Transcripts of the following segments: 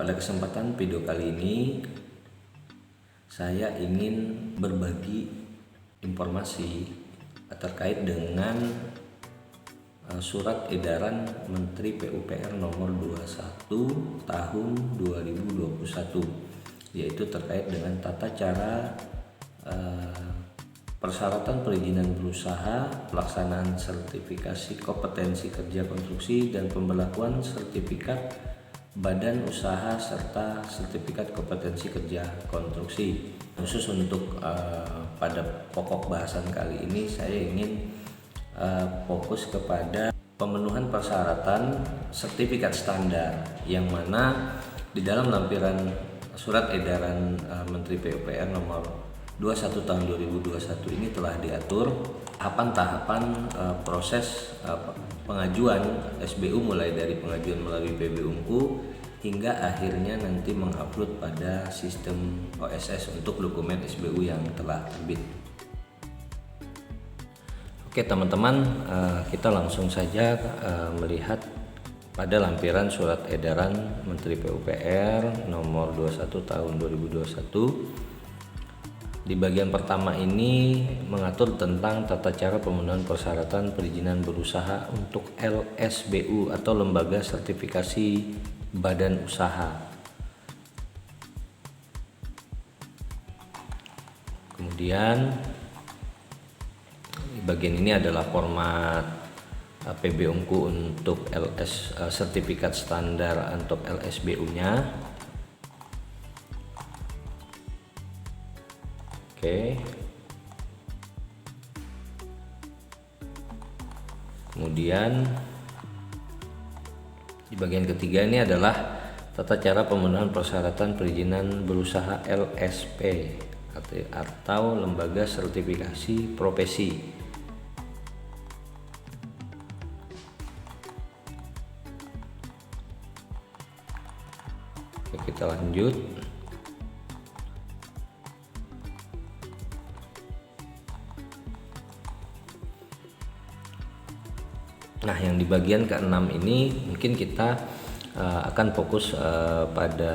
Pada kesempatan video kali ini saya ingin berbagi informasi terkait dengan surat edaran Menteri PUPR nomor 21 tahun 2021, yaitu terkait dengan tata cara persyaratan perizinan berusaha, pelaksanaan sertifikasi kompetensi kerja konstruksi, dan pemberlakuan sertifikat badan usaha serta sertifikat kompetensi kerja konstruksi. Khusus untuk pada pokok bahasan kali ini saya ingin fokus kepada pemenuhan persyaratan sertifikat standar, yang mana di dalam lampiran surat edaran Menteri PUPR nomor 21 tahun 2021 ini telah diatur tahapan-tahapan proses pengajuan SBU, mulai dari pengajuan melalui PB Unku hingga akhirnya nanti mengupload pada sistem OSS untuk dokumen SBU yang telah terbit. Oke teman-teman, kita langsung saja melihat pada lampiran surat edaran Menteri PUPR nomor 21 tahun 2021. Di bagian pertama ini mengatur tentang tata cara pemenuhan persyaratan perizinan berusaha untuk LSBU atau Lembaga Sertifikasi Badan Usaha. Kemudian di bagian ini adalah format PB Unku untuk sertifikat standar untuk LSBU-nya. Oke. Kemudian di bagian ketiga ini adalah tata cara pemenuhan persyaratan perizinan berusaha LSP atau Lembaga Sertifikasi Profesi. Oke, kita lanjut. Nah, yang di bagian ke-6 ini mungkin kita akan fokus pada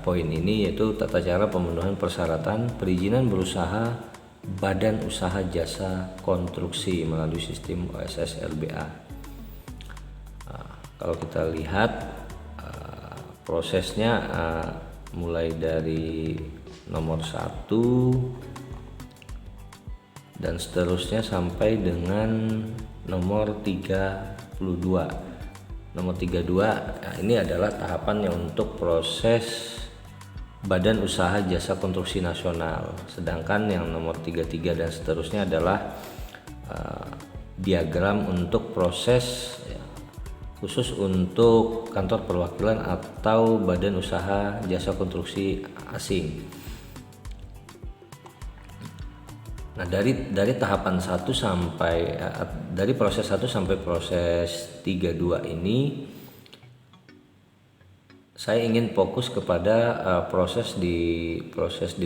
poin ini, yaitu tata cara pemenuhan persyaratan perizinan berusaha Badan Usaha Jasa Konstruksi melalui sistem OSS LBA. Kalau kita lihat prosesnya mulai dari nomor 1 dan seterusnya sampai dengan nomor 32. Nomor 32 ini adalah tahapan yang untuk proses Badan Usaha Jasa Konstruksi Nasional. Sedangkan yang nomor 33 dan seterusnya adalah diagram untuk proses khusus untuk kantor perwakilan atau Badan Usaha Jasa Konstruksi Asing. Nah, dari tahapan 1 sampai dari proses 1 sampai proses 32 ini saya ingin fokus kepada proses di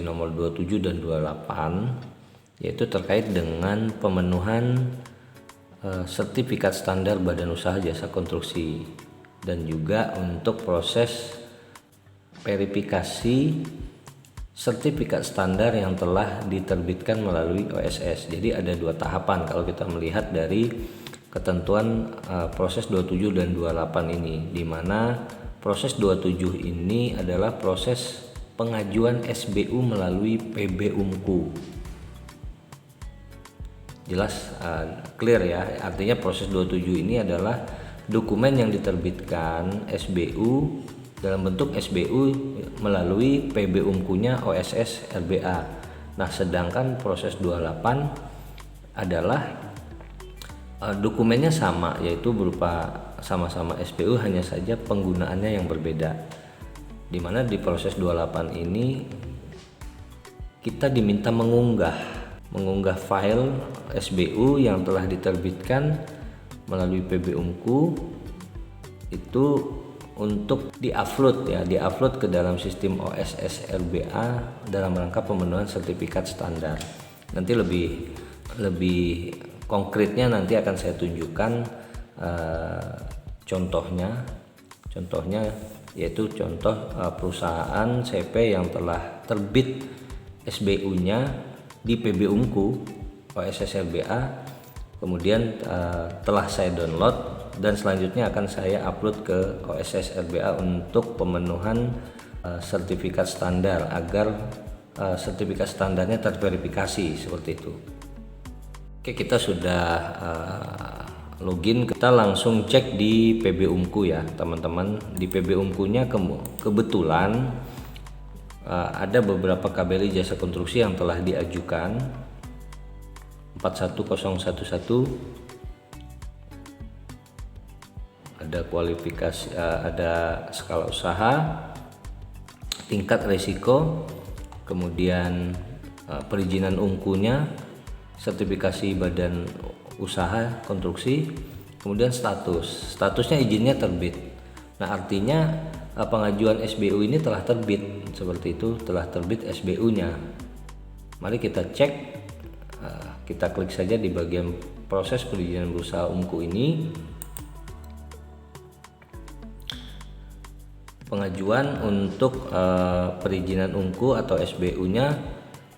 nomor 27 dan 28, yaitu terkait dengan pemenuhan sertifikat standar Badan Usaha Jasa Konstruksi, dan juga untuk proses verifikasi sertifikat standar yang telah diterbitkan melalui OSS. Jadi ada 2 tahapan kalau kita melihat dari ketentuan proses 27 dan 28 ini, di mana proses 27 ini adalah proses pengajuan SBU melalui PB Unku. Jelas, clear ya, artinya proses 27 ini adalah dokumen yang diterbitkan SBU dalam bentuk SBU melalui PB Unkunya OSS LBA. Nah, sedangkan proses 28 adalah dokumennya sama, yaitu berupa sama-sama SBU, hanya saja penggunaannya yang berbeda. Di mana di proses 28 ini kita diminta mengunggah file SBU yang telah diterbitkan melalui PB Unku itu untuk diupload ke dalam sistem OSS LBA dalam rangka pemenuhan sertifikat standar. Nanti lebih konkretnya nanti akan saya tunjukkan contohnya yaitu contoh perusahaan CP yang telah terbit SBU-nya di PB Unku OSS LBA, kemudian telah saya download dan selanjutnya akan saya upload ke OSS LBA untuk pemenuhan sertifikat standar agar sertifikat standarnya terverifikasi seperti itu. Oke, kita sudah login, kita langsung cek di PB Unku ya teman-teman. Di PB Unkunya kebetulan ada beberapa KBLI jasa konstruksi yang telah diajukan 41011, ada kualifikasi, ada skala usaha, tingkat resiko, kemudian perizinan Unkunya, sertifikasi badan usaha konstruksi, kemudian statusnya izinnya terbit. Nah, artinya pengajuan SBU ini telah terbit, seperti itu, telah terbit SBU-nya. Mari kita cek, kita klik saja di bagian proses perizinan berusaha Unku ini. Pengajuan untuk perizinan Unku atau SBU-nya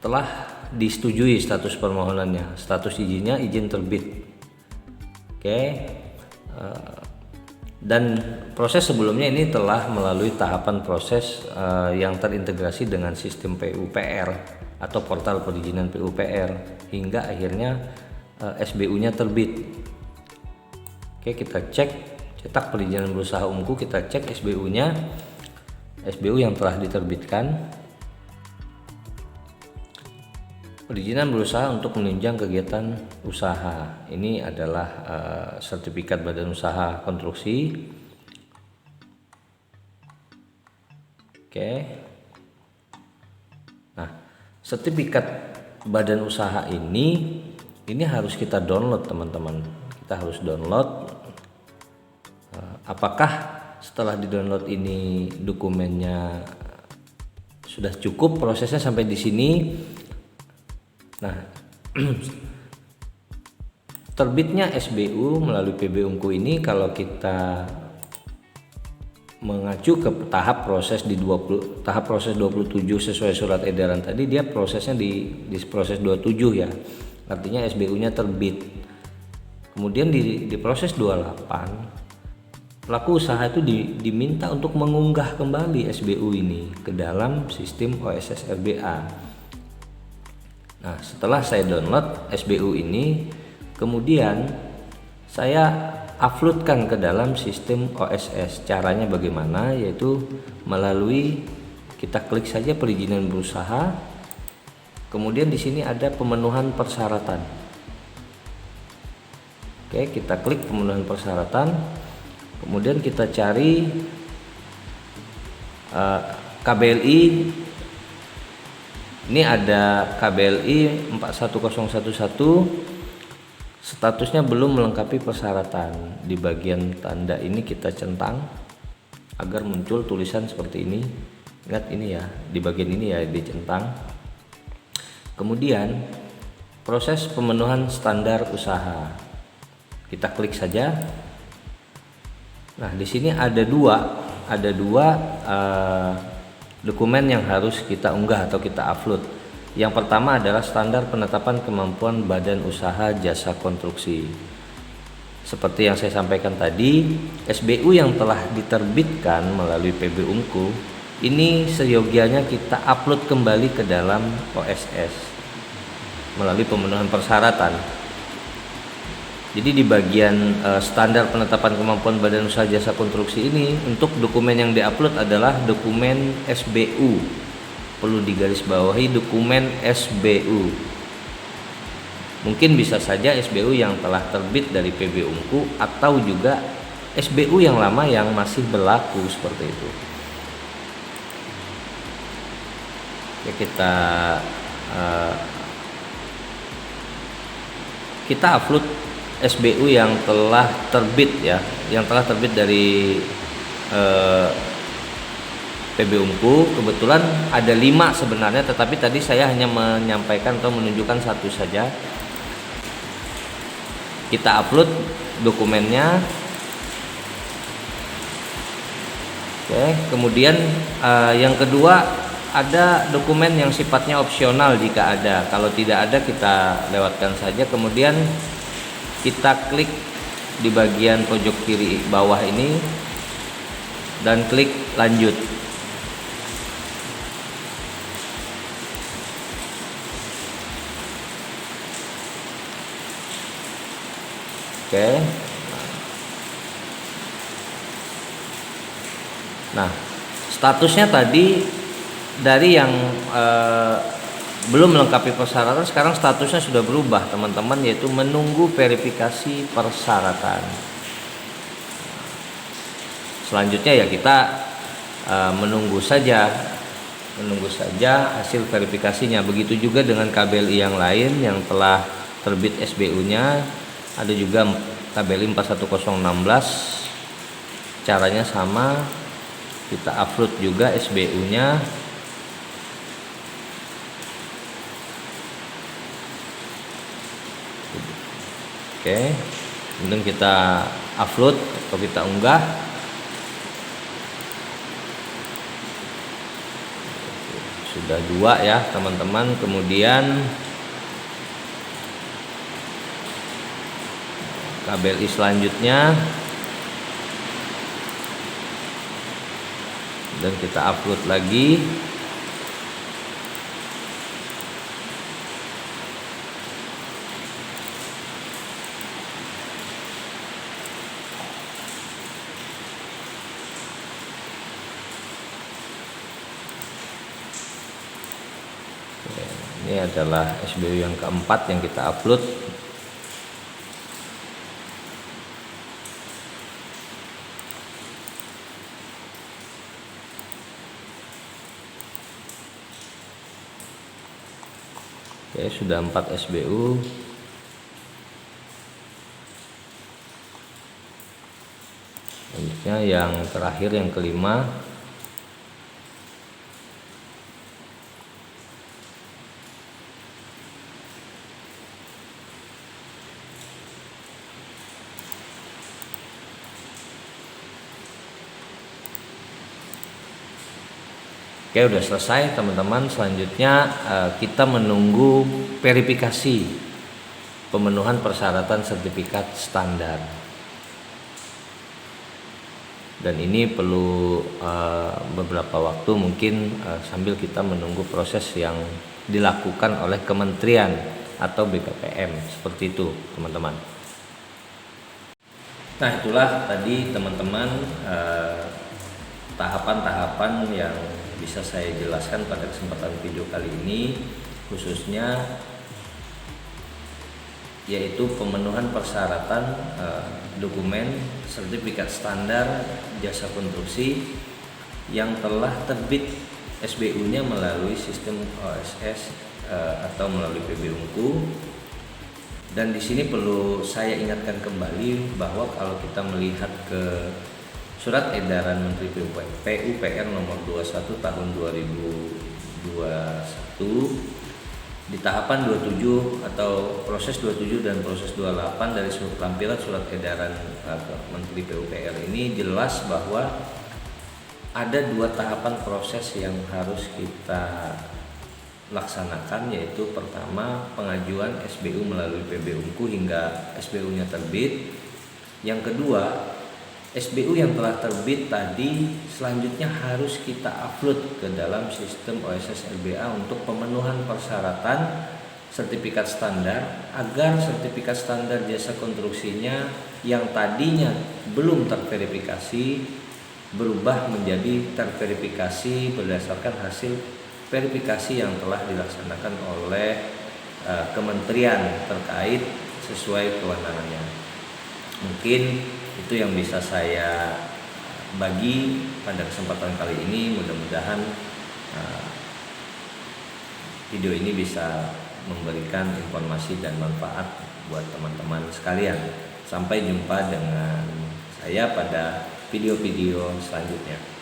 telah disetujui status permohonannya, status izinnya izin terbit. Oke, dan proses sebelumnya ini telah melalui tahapan proses yang terintegrasi dengan sistem PUPR atau portal perizinan PUPR hingga akhirnya SBU-nya terbit. Oke, kita cek cetak perizinan berusaha Unku, kita cek SBU-nya, SBU yang telah diterbitkan. Perizinan berusaha untuk menunjang kegiatan usaha. Ini adalah sertifikat badan usaha konstruksi. Oke. Nah, sertifikat badan usaha ini harus kita download teman-teman. Kita harus download. Apakah setelah di-download ini dokumennya sudah cukup prosesnya sampai di sini? Nah, terbitnya SBU melalui PB Unku ini kalau kita mengacu ke tahap proses tahap proses 27 sesuai surat edaran tadi, dia prosesnya di proses 27 ya. Artinya SBU-nya terbit. Kemudian di proses 28 pelaku usaha itu diminta untuk mengunggah kembali SBU ini ke dalam sistem OSS LBA. Nah, setelah saya download SBU ini, kemudian saya uploadkan ke dalam sistem OSS. Caranya bagaimana? Yaitu melalui, kita klik saja perizinan berusaha, kemudian di sini ada pemenuhan persyaratan. Oke, kita klik pemenuhan persyaratan, kemudian kita cari KBLI. Ini ada KBLI 41011, statusnya belum melengkapi persyaratan. Di bagian tanda ini kita centang agar muncul tulisan seperti ini. Ingat ini ya, di bagian ini ya dicentang. Kemudian proses pemenuhan standar usaha, kita klik saja. Nah, di sini ada dua dokumen yang harus kita unggah atau kita upload. Yang pertama adalah standar penetapan kemampuan badan usaha jasa konstruksi. Seperti yang saya sampaikan tadi, SBU yang telah diterbitkan melalui PB Unku ini seyogianya kita upload kembali ke dalam OSS melalui pemenuhan persyaratan. Jadi di bagian standar penetapan kemampuan badan usaha jasa konstruksi ini, untuk dokumen yang diupload adalah dokumen SBU. Perlu digarisbawahi dokumen SBU. Mungkin bisa saja SBU yang telah terbit dari PB Unku atau juga SBU yang lama yang masih berlaku seperti itu. Ya, kita upload SBU yang telah terbit ya, yang telah terbit dari PB Unku. Kebetulan ada 5 sebenarnya, tetapi tadi saya hanya menyampaikan atau menunjukkan satu saja. Kita upload dokumennya. Oke, kemudian yang kedua ada dokumen yang sifatnya opsional jika ada. Kalau tidak ada kita lewatkan saja. Kemudian kita klik di bagian pojok kiri bawah ini dan klik lanjut. Oke. Nah, statusnya tadi dari yang belum melengkapi persyaratan, sekarang statusnya sudah berubah teman-teman, yaitu menunggu verifikasi persyaratan. Selanjutnya ya kita menunggu saja hasil verifikasinya. Begitu juga dengan KBLI yang lain yang telah terbit SBU-nya, ada juga KBLI 41016. Caranya sama, kita upload juga SBU-nya. Oke, kemudian kita upload atau kita unggah. Sudah 2 ya teman-teman. Kemudian KBLI selanjutnya, dan kita upload lagi. Ini adalah SBU yang keempat yang kita upload. Oke, sudah 4 SBU. Selanjutnya yang terakhir, yang kelima. Oke, udah selesai teman-teman. Selanjutnya kita menunggu verifikasi pemenuhan persyaratan sertifikat standar. Dan ini perlu beberapa waktu mungkin sambil kita menunggu proses yang dilakukan oleh kementerian atau BPPM, seperti itu teman-teman. Nah, itulah tadi teman-teman tahapan-tahapan yang bisa saya jelaskan pada kesempatan video kali ini, khususnya yaitu pemenuhan persyaratan dokumen sertifikat standar jasa konstruksi yang telah terbit SBU-nya melalui sistem OSS atau melalui PB-UNKU. Dan di sini perlu saya ingatkan kembali bahwa kalau kita melihat ke Surat Edaran Menteri PUPR nomor 21 tahun 2021 di tahapan 27 atau proses 27 dan proses 28 dari lampiran Surat Edaran Menteri PUPR ini jelas bahwa ada 2 tahapan proses yang harus kita laksanakan, yaitu pertama pengajuan SBU melalui PB-UNKU hingga SBU-nya terbit. Yang kedua, SBU yang telah terbit tadi selanjutnya harus kita upload ke dalam sistem OSS LBA untuk pemenuhan persyaratan sertifikat standar, agar sertifikat standar jasa konstruksinya yang tadinya belum terverifikasi berubah menjadi terverifikasi berdasarkan hasil verifikasi yang telah dilaksanakan oleh kementerian terkait sesuai kewenangannya. Mungkin itu yang bisa saya bagi pada kesempatan kali ini. Mudah-mudahan video ini bisa memberikan informasi dan manfaat buat teman-teman sekalian. Sampai jumpa dengan saya pada video-video selanjutnya.